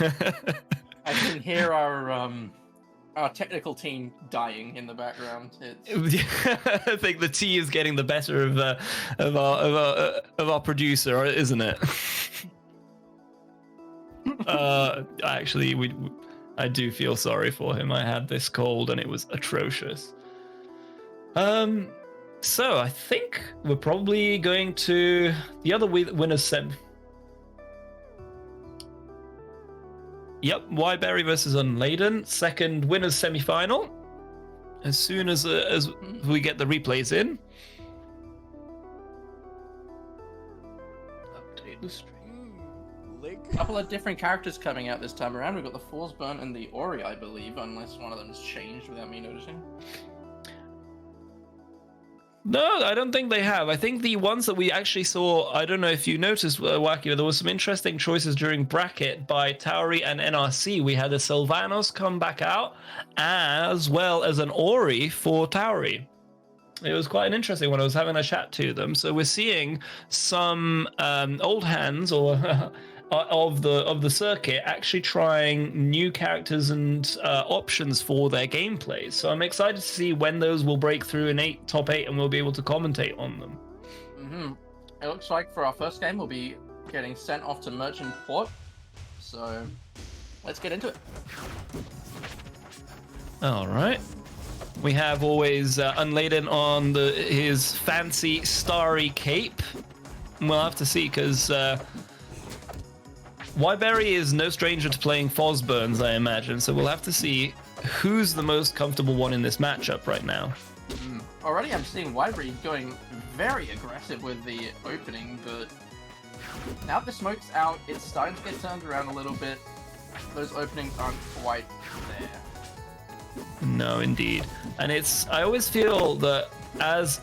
I can hear our technical team dying in the background. I think the tea is getting the better of our producer, isn't it? Actually, I do feel sorry for him. I had this cold and it was atrocious. So I think we're probably going to the other winners sem. Yep, Yeberrie versus Unladen, second winners semi-final. As soon as we get the replays in. Update the stream. A couple of different characters coming out this time around. We've got the Forsburn and the Ori, I believe, unless one of them has changed without me noticing. No, I don't think they have. I think the ones that we actually saw, I don't know if you noticed, Wacky, there was some interesting choices during bracket by Tauri and NRC. We had a Sylvanos come back out, as well as an Ori for Tauri. It was quite an interesting one. I was having a chat to them. So we're seeing some old hands or of the circuit actually trying new characters and options for their gameplay. So I'm excited to see when those will break through in top 8 and we'll be able to commentate on them. Mm-hmm. It looks like for our first game we'll be getting sent off to Merchant Port. So let's get into it. All right. We have always Unladen on his fancy starry cape. We'll have to see because Yeberrie is no stranger to playing Forsburns, I imagine. So we'll have to see who's the most comfortable one in this matchup right now. Already I'm seeing Yeberrie going very aggressive with the opening, but now that the smoke's out, it's starting to get turned around a little bit. Those openings aren't quite there. No, indeed. And I always feel that as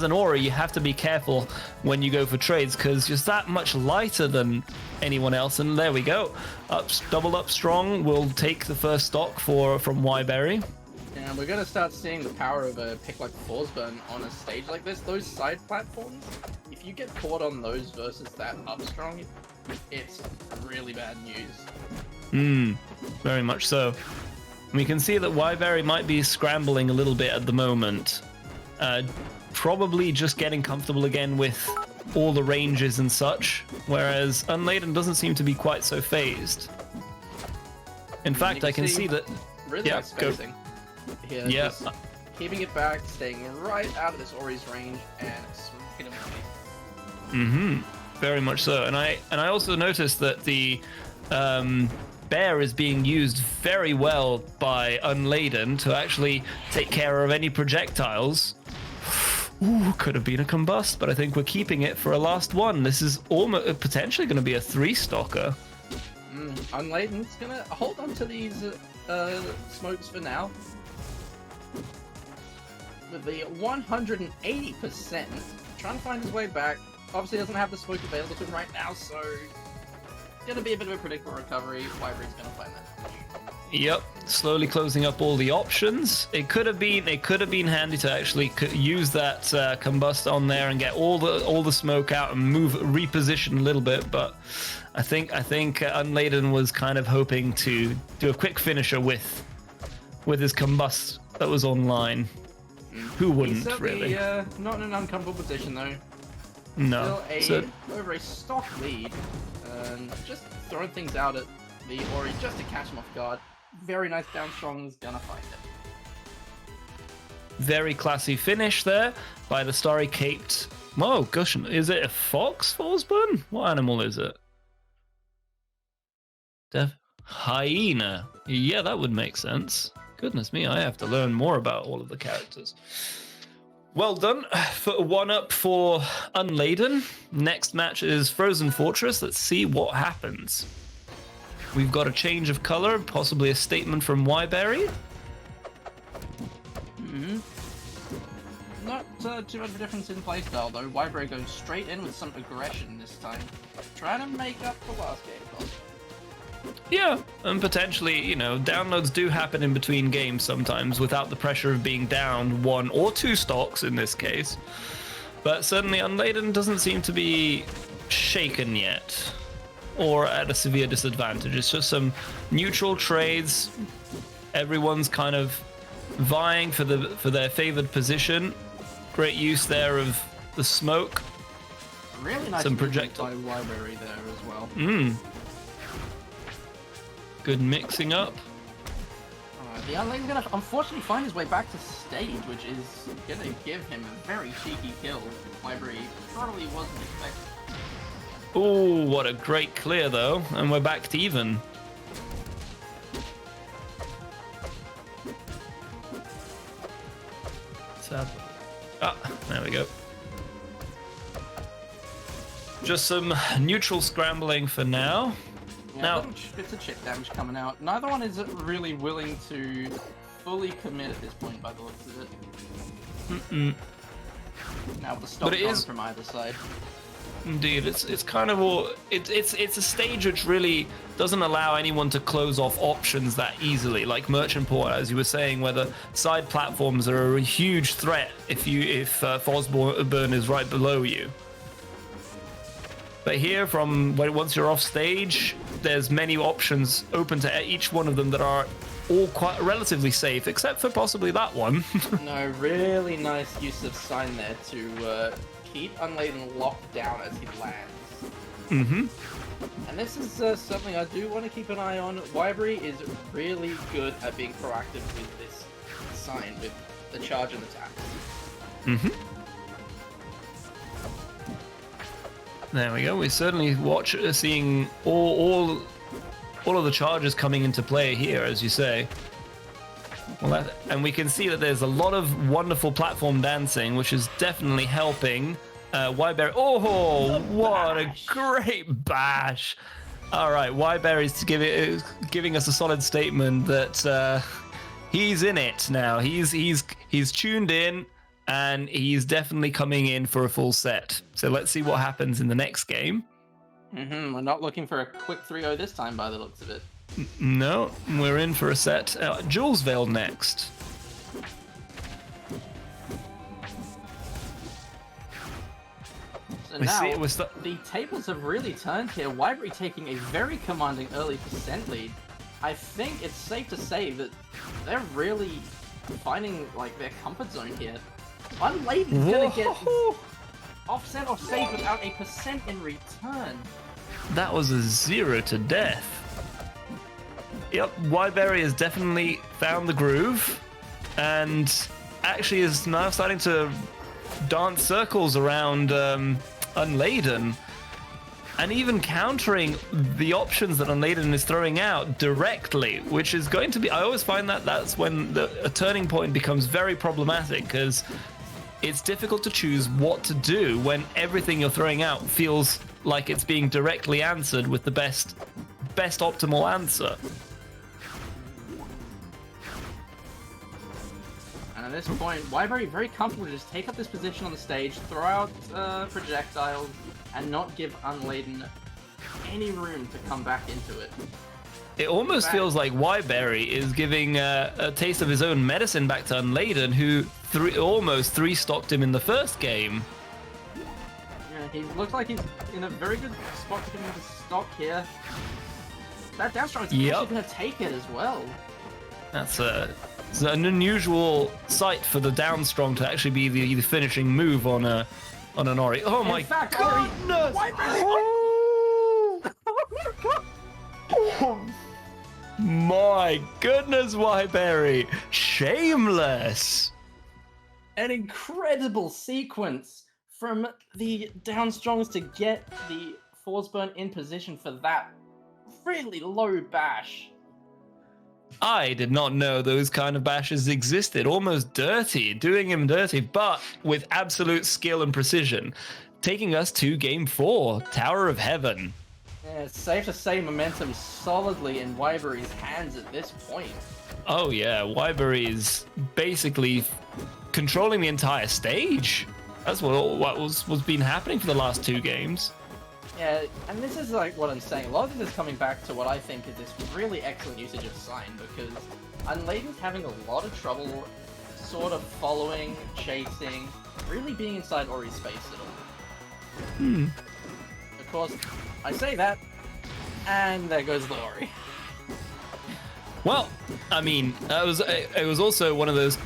an Ori, you have to be careful when you go for trades because you're that much lighter than anyone else. And there we go. Doubled up strong. We'll take the first stock from Yeberrie. And we're going to start seeing the power of a pick like Forsburn on a stage like this. Those side platforms, if you get caught on those versus that up strong, it's really bad news. Very much so. We can see that Yeberrie might be scrambling a little bit at the moment. Probably just getting comfortable again with all the ranges and such, whereas Unladen doesn't seem to be quite so phased. In fact, I can see that... Really nice spacing. Here, yeah. Keeping it back, staying right out of this Ori's range, and smoking him away. Very much so. And I also noticed that the bear is being used very well by Unladen to actually take care of any projectiles. Ooh, could have been a combust, but I think we're keeping it for a last one. This is almost potentially going to be a 3-stocker. Unladen's going to hold on to these smokes for now. With the 180%, trying to find his way back. Obviously doesn't have the smoke available to him right now, so it's going to be a bit of a predictable recovery. Yeberrie's going to find that. Yep, slowly closing up all the options. It could have been handy to actually use that combust on there and get all the smoke out and reposition a little bit. But I think Unladen was kind of hoping to do a quick finisher with his combust that was online. Who wouldn't really? Not in an uncomfortable position though. No. Over a stock lead, and just throwing things out at the Ori just to catch him off guard. Very nice down strong, is gonna find it. Very classy finish there by the starry caped. Oh gosh, is it a fox Forsburn? What animal is it? Hyena. Yeah, that would make sense. Goodness me, I have to learn more about all of the characters. Well done for a 1-up for Unladen. Next match is Frozen Fortress. Let's see what happens. We've got a change of color, possibly a statement from Yeberrie. Not too much of a difference in playstyle though. Yeberrie going straight in with some aggression this time. Trying to make up for last game, possibly. Yeah, and potentially, downloads do happen in between games sometimes without the pressure of being down 1 or 2 stocks in this case. But certainly Unladen doesn't seem to be shaken yet. or at a severe disadvantage. It's just some neutral trades. Everyone's kind of vying for their favored position. Great use there of the smoke. Really nice some projectile by Yeberrie there as well. Good mixing up. The Unladen's gonna unfortunately find his way back to stage, which is gonna give him a very cheeky kill. Yeberrie probably wasn't expecting. Oh, what a great clear though, and we're back to even. There we go. Just some neutral scrambling for now. Yeah, now, little bits of chip damage coming out. Neither one is really willing to fully commit at this point, by the looks of it. Now with the stop gone from either side. Indeed, it's kind of all. It's a stage which really doesn't allow anyone to close off options that easily, like Merchant Port, as you were saying, where the side platforms are a huge threat if Fosburn is right below you. But here, once you're off stage, there's many options open to each one of them that are all quite relatively safe, except for possibly that one. No, really nice use of sign there to keep Unladen locked down as he lands. And this is something I do want to keep an eye on. Yeberrie is really good at being proactive with this sign, with the charge and attack. There we go. We certainly seeing all of the charges coming into play here, as you say. Well, and we can see that there's a lot of wonderful platform dancing, which is definitely helping Yeberrie. Oh, what a great bash! All right, Yeberrie's giving us a solid statement that he's in it now. He's tuned in. And he's definitely coming in for a full set. So let's see what happens in the next game. We're not looking for a quick 3-0 this time by the looks of it. No, we're in for a set. Julesvale next. So now, the tables have really turned here. Yeberrie taking a very commanding early percent lead. I think it's safe to say that they're really finding their comfort zone here. Unladen's gonna get offset or save without a percent in return. That was a 0 to death. Yep, Yeberrie has definitely found the groove and actually is now starting to dance circles around Unladen and even countering the options that Unladen is throwing out directly, which is going to be... I always find that that's when a turning point becomes very problematic, because it's difficult to choose what to do when everything you're throwing out feels like it's being directly answered with the best optimal answer. And at this point, Yeberrie very comfortable to just take up this position on the stage, throw out projectiles, and not give Unladen any room to come back into it. It almost feels like Yeberrie is giving a taste of his own medicine back to Unladen, who almost 3-stocked him in the first game. Yeah, he looks like he's in a very good spot to get him to stock here. That downstrong is actually going to take it as well. It's an unusual sight for the downstrong to actually be the finishing move on an Ori. Oh my goodness! Oh my goodness, Yeberrie! Shameless! An incredible sequence from the downstrongs to get the Fosburn in position for that really low bash. I did not know those kind of bashes existed. Almost dirty, doing him dirty, but with absolute skill and precision. Taking us to Game 4, Tower of Heaven. Yeah, it's safe to say momentum solidly in Yeberrie's hands at this point. Oh yeah, Yeberrie is basically controlling the entire stage. That's what's been happening for the last 2 games. Yeah, and this is what I'm saying. A lot of this is coming back to what I think is this really excellent usage of Sign, because Unladen's having a lot of trouble sort of following, chasing, really being inside Ori's space at all. Of course, I say that, And there goes the Ori. Well, I mean, it was also one of those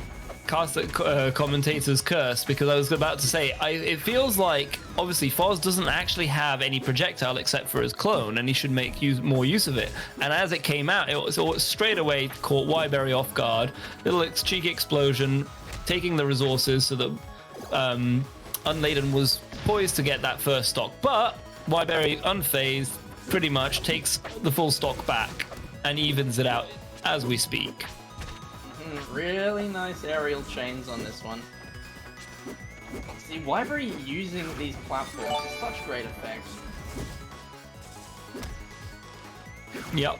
commentators' curse, because I was about to say, it feels like obviously Foz doesn't actually have any projectile except for his clone, and he should make more use of it. And as it came out, it was straight away caught Yeberrie off guard. Little cheeky explosion, taking the resources, so that Unladen was poised to get that first stock, but Yeberrie, unfazed, pretty much takes the full stock back and evens it out as we speak. Really nice aerial chains on this one. See, Yeberrie using these platforms to such great effect. Yep.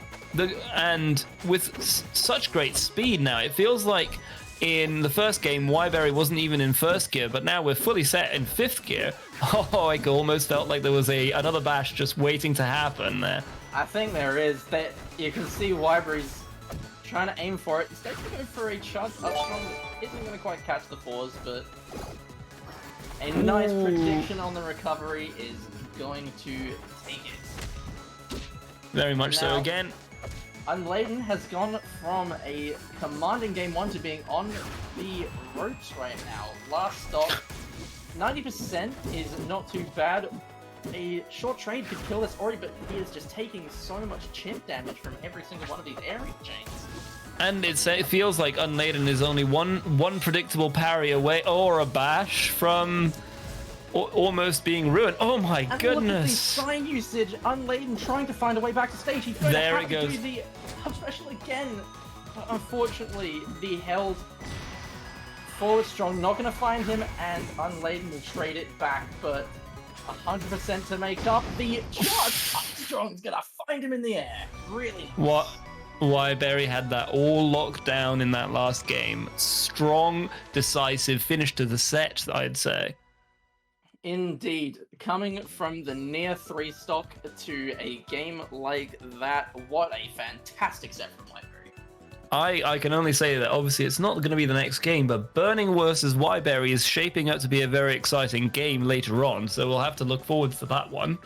And with such great speed now, it feels like in the first game, Yeberrie wasn't even in first gear, but now we're fully set in fifth gear. Oh, I almost felt like there was another bash just waiting to happen there. I think there is. That you can see Yeberrie's trying to aim for it. Instead of going for a charge up strong, isn't going to quite catch the fours, but a nice prediction on the recovery is going to take it. Very much so. Again, Unladen has gone from a commanding game 1 to being on the ropes right now. Last stock, 90% is not too bad. A short trade could kill this Ori, but he is just taking so much chip damage from every single one of these aerial chains. And it feels like Unladen is only one predictable parry away, or a bash from almost being ruined. Oh my goodness! Look at the sign usage. Unladen trying to find a way back to stage. He's going to have to do the up special again. But unfortunately, the held forward strong not going to find him, and Unladen will trade it back. But 100% to make up. The charge up strong is going to find him in the air. Really nice. What? Yeberrie had that all locked down in that last game. Strong, decisive finish to the set, I'd say. Indeed. Coming from the near 3 stock to a game like that, what a fantastic set from Yeberrie. I can only say that obviously it's not going to be the next game, but Burning versus Yeberrie is shaping up to be a very exciting game later on, so we'll have to look forward to that one.